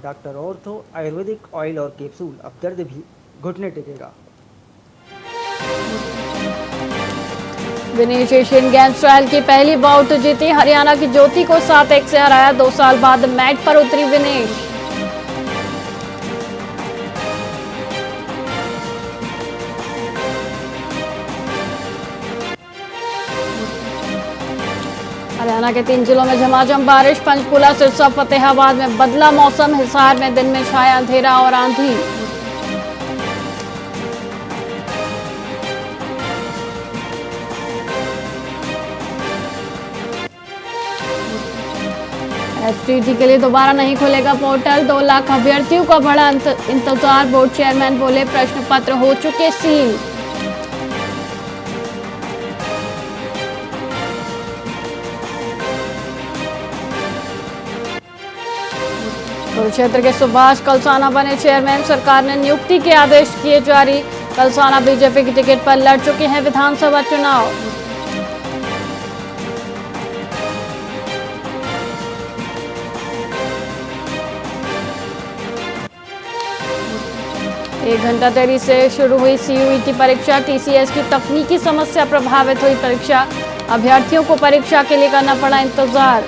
Doctor ortho Ayurvedic oil और capsule, अब दर्द भी घुटने टेकेगा। विनेश एशियन गेम्स ट्रायल की पहली बाउट जीती। हरियाणा की ज्योति को 7-1 से हराया। 2 साल बाद मैट पर उतरी विनेश। हरियाणा के 3 जिलों में झमाझम बारिश। पंचकुला, सिरसा, फतेहाबाद में बदला मौसम। हिसार में दिन में छाया अंधेरा और आंधी। एसटीटी के लिए दोबारा नहीं खुलेगा पोर्टल। 2 लाख अभ्यर्थियों का बड़ा इंतजार। बोर्ड चेयरमैन बोले प्रश्न पत्र हो चुके सील। कुरुक्षेत्र के सुभाष कलसाना बने चेयरमैन। सरकार ने नियुक्ति के आदेश किए जारी। कलसाना बीजेपी की टिकट पर लड़ चुके हैं विधानसभा चुनाव। एक घंटा देरी से शुरू हुई सीयूईटी परीक्षा। टीसीएस की तकनीकी समस्या प्रभावित हुई परीक्षा। अभ्यर्थियों को परीक्षा के लिए करना पड़ा इंतजार।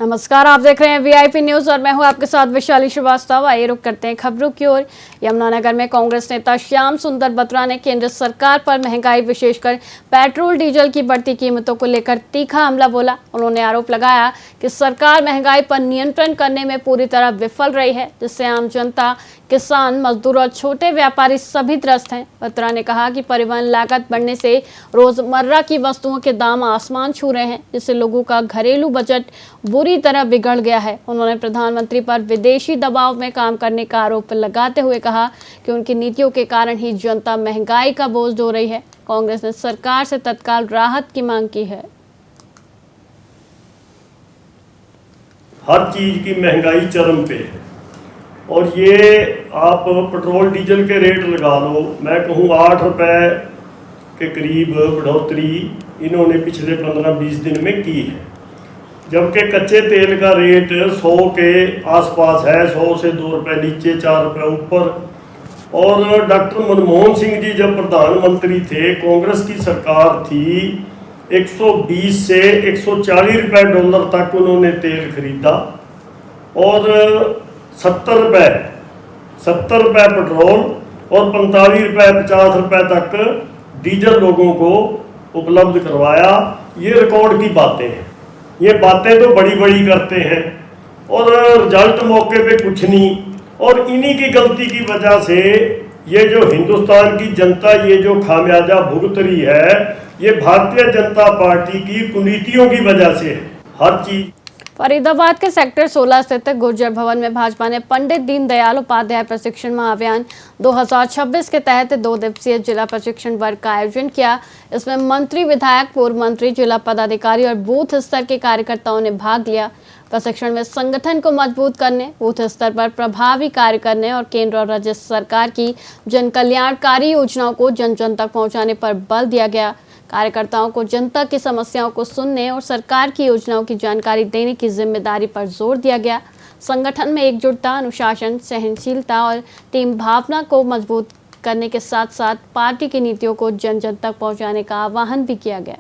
नमस्कार, आप देख रहे हैं वीआईपी न्यूज और मैं हूं आपके साथ वैशाली श्रीवास्तव। आइए रुक करते हैं खबरों की ओर। यमुनानगर में कांग्रेस नेता श्याम सुंदर बत्रा ने केंद्र सरकार पर महंगाई, विशेषकर पेट्रोल डीजल की बढ़ती कीमतों को लेकर तीखा हमला बोला। उन्होंने आरोप लगाया कि सरकार महंगाई पर नियंत्रण करने में पूरी तरह विफल रही है, जिससे आम जनता, किसान, मजदूर और छोटे व्यापारी सभी त्रस्त हैं। बत्रा ने कहा कि परिवहन लागत बढ़ने से रोजमर्रा की वस्तुओं के दाम आसमान छू रहे हैं, जिससे लोगों का घरेलू बजट बुरी तरह बिगड़ गया है। उन्होंने प्रधानमंत्री पर विदेशी दबाव में काम करने का आरोप लगाते हुए कहा कि उनकी नीतियों के कारण ही जनता महंगाई का बोझ ढो रही है। कांग्रेस ने सरकार से तत्काल राहत की मांग की है। हर चीज की महंगाई चरम पे है और ये आप पेट्रोल डीजल के रेट लगा लो, मैं कहूँ 8 रुपए के करीब बढ़ोतरी इन्होंने पिछले 15-20 दिन में की है, जबकि कच्चे तेल का रेट 100 के आसपास है, 100 से 2 रुपये नीचे, 4 रुपये ऊपर। और डॉक्टर मनमोहन सिंह जी जब प्रधानमंत्री थे, कांग्रेस की सरकार थी, 120 से 140 रुपये डॉलर तक उन्होंने तेल खरीदा और 70 रुपये पेट्रोल और 45 रुपये 50 रुपये तक डीजल लोगों को उपलब्ध करवाया। ये रिकॉर्ड की बातें हैं। ये बातें तो बड़ी बड़ी करते हैं और रिजल्ट मौके पे कुछ नहीं। और इन्हीं की गलती की वजह से ये जो हिंदुस्तान की जनता ये जो खामियाजा भुगत रही है, ये भारतीय जनता पार्टी की कुनीतियों की वजह से है। हर चीज। फरीदाबाद के सेक्टर 16 स्थित गुर्जर भवन में भाजपा ने पंडित दीनदयाल उपाध्याय प्रशिक्षण महाअभियान 2026 के तहत 2 दिवसीय जिला प्रशिक्षण वर्ग का आयोजन किया। इसमें मंत्री, विधायक, पूर्व मंत्री, जिला पदाधिकारी और बूथ स्तर के कार्यकर्ताओं ने भाग लिया। प्रशिक्षण में संगठन को मजबूत करने, बूथ स्तर पर प्रभावी कार्य करने और केंद्र और राज्य सरकार की जन कल्याणकारी योजनाओं को जन जन तक पहुँचाने पर बल दिया गया। कार्यकर्ताओं को जनता की समस्याओं को सुनने और सरकार की योजनाओं की जानकारी देने की जिम्मेदारी पर जोर दिया गया। संगठन में एकजुटता, अनुशासन, सहनशीलता और टीम भावना को मजबूत करने के साथ साथ पार्टी की नीतियों को जन जन तक पहुंचाने का आह्वान भी किया गया।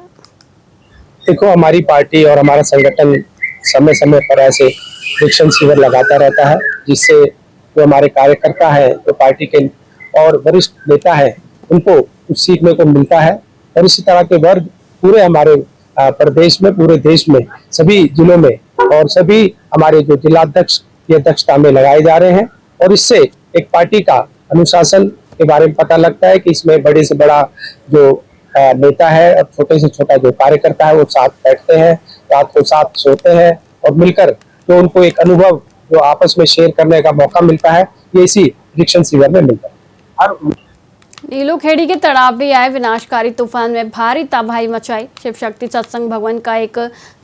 देखो, हमारी पार्टी और हमारा संगठन समय समय पर ऐसे शिक्षण शिविर लगाता रहता है, जिससे जो हमारे कार्यकर्ता है, जो पार्टी के और वरिष्ठ नेता है, उनको कुछ सीखने को मिलता है। और इसी तरह के वर्ग पूरे हमारे प्रदेश में, पूरे देश में, सभी जिलों में और सभी हमारे जो जिलाध्यक्ष की अध्यक्षता में लगाए जा रहे हैं। और इससे एक पार्टी का अनुशासन के बारे में पता लगता है कि इसमें बड़े से बड़ा जो नेता है और छोटे से छोटा जो कार्यकर्ता है वो साथ बैठते हैं, रात को साथ सोते हैं और मिलकर जो उनको एक अनुभव जो आपस में शेयर करने का मौका मिलता है, ये इसी शिक्षण शिविर में मिलता है। नीलूखेड़ी के तड़ावड़ी आए विनाशकारी तूफान में भारी तबाही मचाई। शिव शक्ति सत्संग भवन का एक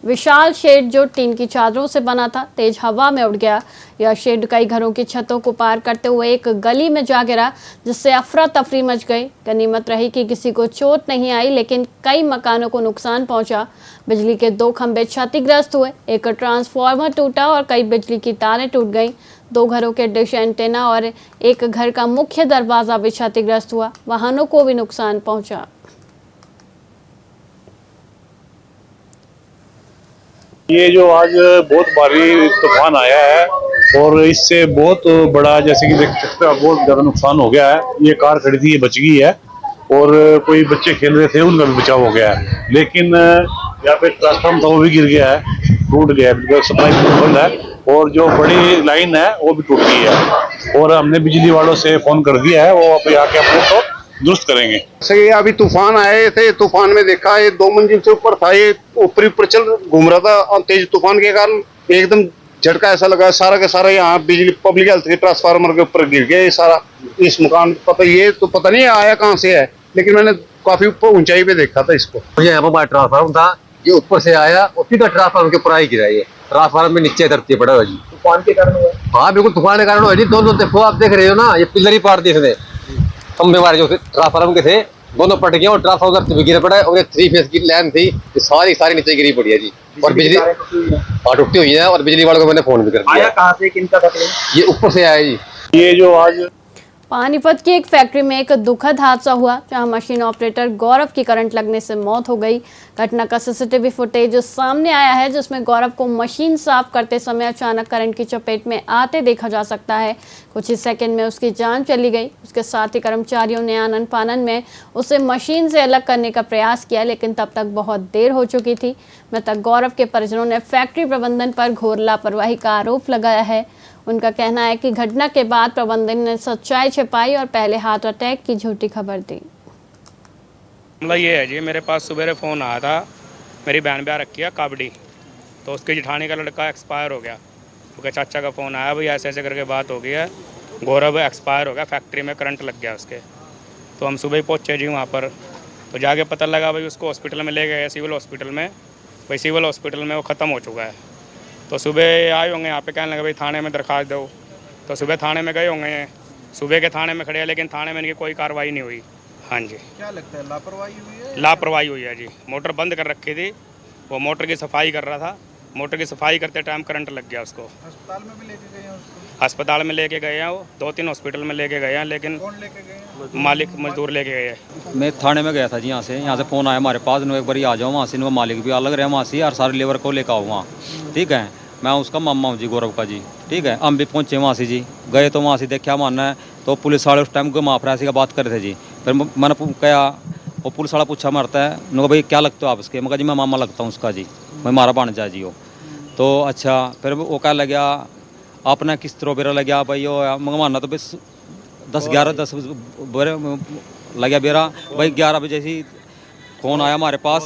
विशाल शेड जो टीन की चादरों से बना था तेज हवा में उड़ गया। यह शेड कई घरों की छतों को पार करते हुए एक गली में जा गिरा, जिससे अफरा तफरी मच गई। गनीमत रही कि किसी को चोट नहीं आई, लेकिन कई मकानों को नुकसान पहुंचा। बिजली के 2 खंभे क्षतिग्रस्त हुए, एक ट्रांसफार्मर टूटा और कई बिजली की तारें टूट गईं। 2 घरों के डिश एंटेना और एक घर का मुख्य दरवाजा भी क्षतिग्रस्त हुआ। वाहनों को भी नुकसान पहुंचा। ये जो आज बहुत भारी तूफान आया है और इससे बहुत बड़ा, जैसे कि देख सकते हो, बहुत ज्यादा नुकसान हो गया है। ये कार खड़ी थी, ये बच गई है और कोई बच्चे खेल रहे थे, उनका भी बचाव हो गया है। लेकिन यहाँ पे ट्रांसफार्मर था, वो भी गिर गया है, टूट गया है, सप्लाई बंद है और जो बड़ी लाइन है वो भी टूट गई है और हमने बिजली वालों से फोन कर दिया है, वो अभी आके अपने को दुरुस्त करेंगे। सही, अभी तूफान आए थे, तूफान में देखा ये 2 मंजिल से ऊपर था, ये ऊपर चल घूम रहा था और तेज तूफान के कारण एकदम झटका ऐसा लगा, सारा का सारा यहाँ बिजली पब्लिक हेल्थ के ट्रांसफार्मर के ऊपर गिर गया। ये सारा इस मकान पता नहीं आया कहाँ से है, लेकिन मैंने काफी ऊपर ऊंचाई पे देखा था इसको। मुझे यहाँ पर ट्रांसफार्मर था, ये ऊपर से आया और सीधा ट्रांसफार्मर के ऊपर आई गिरा। ये ट्रांसफार्मर में नीचे धरती पड़ा हुआ जी, तूफान के कारण हुआ। हाँ बिल्कुल तूफान के कारण हुआ जी। दोनों देखो, आप देख रहे हो ना, ये पिलर ही पार दिए थे, खंभे हमारे जो ट्रांसफार्मर के थे दोनों पट गए और ट्रांसफार्मर गिर पड़ा है और ये 3 फेज की लाइन थी, ये सारी नीचे गिरी पड़ी है जी। और बिजली टूटी हुई है और बिजली वालों को मैंने फोन भी कर दिया। आया कहाँ से, किनका तकलीफ? ये ऊपर से आया जी। ये जो आज पानीपत की एक फैक्ट्री में एक दुखद हादसा हुआ, जहां मशीन ऑपरेटर गौरव की करंट लगने से मौत हो गई। घटना का सीसीटीवी फुटेज सामने आया है, जिसमें गौरव को मशीन साफ करते समय अचानक करंट की चपेट में आते देखा जा सकता है। कुछ ही सेकंड में उसकी जान चली गई। उसके साथ ही कर्मचारियों ने आनन फानन में उसे मशीन से अलग करने का प्रयास किया, लेकिन तब तक बहुत देर हो चुकी थी। मृतक गौरव के परिजनों ने फैक्ट्री प्रबंधन पर घोर लापरवाही का आरोप लगाया है। उनका कहना है कि घटना के बाद प्रबंधन ने सच्चाई छिपाई और पहले हार्ट अटैक की झूठी खबर दी। मामला ये है जी, मेरे पास सुबह फ़ोन आया था, मेरी बहन ब्याह रखी है काबड़ी, तो उसके जिठानी का लड़का एक्सपायर हो गया। उसके चाचा का फ़ोन आया, भाई ऐसे ऐसे करके बात हो गई है, गौरव एक्सपायर हो गया, फैक्ट्री में करंट लग गया उसके। तो हम सुबह ही पहुँचे जी वहाँ पर, तो जाके पता लगा भाई उसको हॉस्पिटल में ले गए, सिविल हॉस्पिटल में। भाई सिविल हॉस्पिटल में वो ख़त्म हो चुका है। तो सुबह आए होंगे यहाँ पे, कहने लगे भाई थाने में दरखास्त दो। तो सुबह थाने में गए होंगे, सुबह के थाने में खड़े हैं, लेकिन थाने में इनकी कोई कार्रवाई नहीं हुई। हाँ जी, क्या लगता है, लापरवाही हुई है? लापरवाही हुई है जी। मोटर बंद कर रखी थी, वो मोटर की सफाई कर रहा था, मोटर की सफाई करते टाइम करंट लग गया उसको। अस्पताल में भी लेके गए हैं उसको? अस्पताल में लेके गए हैं, वो 2-3 हॉस्पिटल में लेके गए हैं, लेकिन कौन लेके गए हैं? मालिक मजदूर लेके गए हैं। मैं थाने में गया था जी, यहाँ से फ़ोन आया हमारे पास, एक बार आ जाओ वहाँ से, मालिक भी अलग रहे वहाँ से और सारे लेबर को लेकर आओ वहाँ। ठीक है, मैं उसका मामा हूँ जी, गौरव का जी। ठीक है, हम भी पहुँचे वहाँ से जी, गए तो वहाँ से देखा मानना है तो पुलिस वाले उस टाइम को माफरासी का बात कर रहे थे जी। फिर मैंने कहा, वो पुलिस वाला पूछा मारता है, उन्होंने भाई क्या लगता हो आप उसके? मैं कहा जी मैं मामा लगता हूँ उसका जी, मैं मारा भांजा जी हो। तो अच्छा, फिर वो क्या लग गया आपने किस तरह बेरा लग गया भाई, वो मंगवाना तो बस 10 बेरे लग गया बेरा भाई। 11 बजे से फ़ोन आया हमारे पास,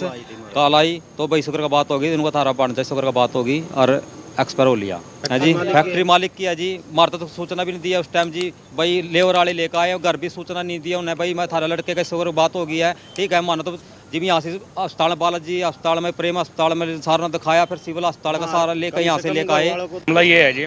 कॉल आई तो भाई शुक्र का बात होगी, इनको थारा भांजा शुक्र का बात होगी और एक्सपायर हो लिया है जी। फैक्ट्री मालिक किया जी, मारता तो सूचना भी नहीं दिया उस टाइम जी। भाई लेबर वाले लेकर आए, घर भी सूचना नहीं दिया उन्हें, भाई मैं थारा लड़के का शुक्र बात हो गई है। ठीक है, मानो तो जी यहाँ से अस्पताल बालाजी अस्पताल में, प्रेम अस्पताल में सारा दिखाया, फिर सिविल अस्पताल का सारा लेकर यहाँ से लेकर आए। मामला ये है जी,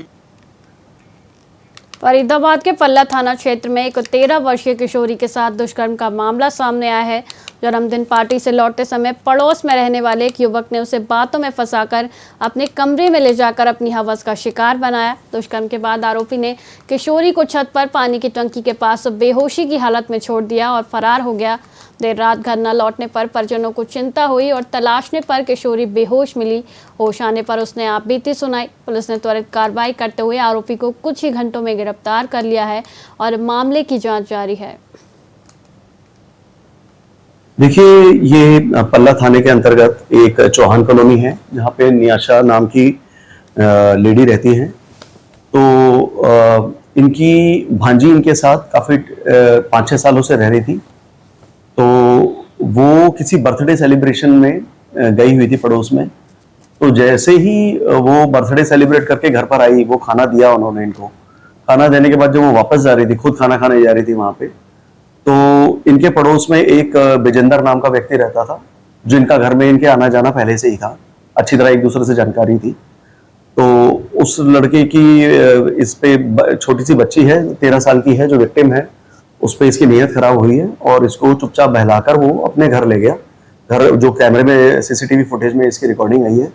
फरीदाबाद के पल्ला थाना क्षेत्र में एक 13 वर्षीय किशोरी के साथ दुष्कर्म का मामला सामने आया है। जन्मदिन पार्टी से लौटते समय पड़ोस में रहने वाले एक युवक ने उसे बातों में फंसाकर अपने कमरे में ले जाकर अपनी हवस का शिकार बनाया। दुष्कर्म के बाद आरोपी ने किशोरी को छत पर पानी की टंकी के पास बेहोशी की हालत में छोड़ दिया और फरार हो गया। देर रात घर न लौटने पर परिजनों को चिंता हुई और तलाशने पर किशोरी बेहोश मिली। होश आने पर उसने आपबीती सुनाई। पुलिस ने त्वरित कार्रवाई करते हुए आरोपी को कुछ ही घंटों में गिरफ्तार कर लिया है और मामले की जांच जारी है। देखिए, ये पल्ला थाने के अंतर्गत एक चौहान कॉलोनी है, जहाँ पे नियाशा नाम की लेडी रहती हैं। तो इनकी भांजी इनके साथ काफ़ी 5-6 सालों से रह रही थी। तो वो किसी बर्थडे सेलिब्रेशन में गई हुई थी पड़ोस में। तो जैसे ही वो बर्थडे सेलिब्रेट करके घर पर आई, वो खाना दिया उन्होंने इनको। खाना देने के बाद जब वो वापस जा रही थी, खुद खाना खाने जा रही थी वहाँ पे, तो इनके पड़ोस में एक बिजेंदर नाम का व्यक्ति रहता था, जो इनका घर में इनके आना जाना पहले से ही था। अच्छी तरह एक दूसरे से जानकारी थी। तो उस लड़के की इस पे छोटी सी बच्ची है 13 साल की है जो विक्टिम है, उस पे इसकी नीयत खराब हुई है और इसको चुपचाप बहलाकर वो अपने घर ले गया। घर जो कैमरे में सीसीटीवी फुटेज में इसकी रिकॉर्डिंग आई है,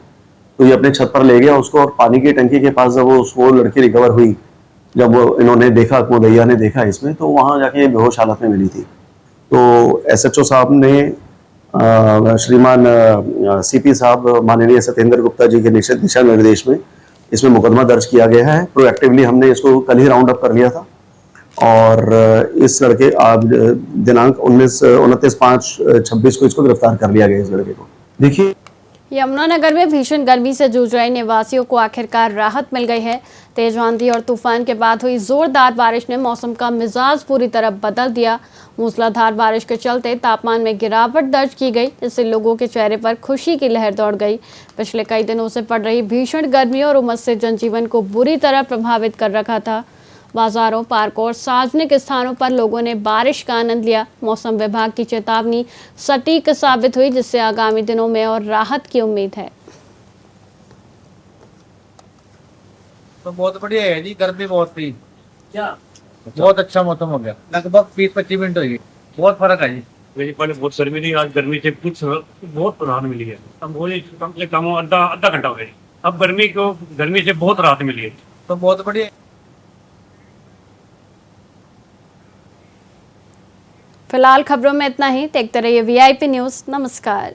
तो ये अपने छत पर ले गया उसको और पानी की टंकी के पास जब वो लड़की रिकवर हुई, जब वो इन्होंने देखा, कुदैया ने देखा इसमें, तो वहाँ जाके ये बेहोश हालत में मिली थी। तो एसएचओ साहब ने श्रीमान सीपी साहब माननीय सत्येंद्र गुप्ता जी के दिशा निर्देश में इसमें मुकदमा दर्ज किया गया है। प्रोएक्टिवली हमने इसको कल ही राउंड अप कर लिया था और इस लड़के आज दिनांक 29/5/26 को इसको गिरफ्तार कर लिया गया इस लड़के को। देखिए, यमुनानगर में भीषण गर्मी से जूझ रहे निवासियों को आखिरकार राहत मिल गई है। तेज आंधी और तूफान के बाद हुई जोरदार बारिश ने मौसम का मिजाज पूरी तरह बदल दिया। मूसलाधार बारिश के चलते तापमान में गिरावट दर्ज की गई, जिससे लोगों के चेहरे पर खुशी की लहर दौड़ गई। पिछले कई दिनों से पड़ रही भीषण गर्मी और उमस से जनजीवन को बुरी तरह प्रभावित कर रखा था। बाजारों, पार्कों और सार्वजनिक स्थानों पर लोगों ने बारिश का आनंद लिया। मौसम विभाग की चेतावनी सटीक साबित हुई, जिससे आगामी दिनों में और राहत की उम्मीद है। तो बहुत बढ़िया है जी, गर्मी बहुत थी, क्या बहुत अच्छा मौसम हो गया। लगभग 20-25 मिनट हो गई, बहुत फर्क है जी। मेरी पहले बहुत गर्मी थी, आज गर्मी से कुछ बहुत राहत मिली है। अब वही कम से कम आधा घंटा हो गया। अब गर्मी से बहुत राहत मिली है, तो बहुत बढ़िया। फिलहाल खबरों में इतना ही। देखते रहिए वीआईपी न्यूज़। नमस्कार।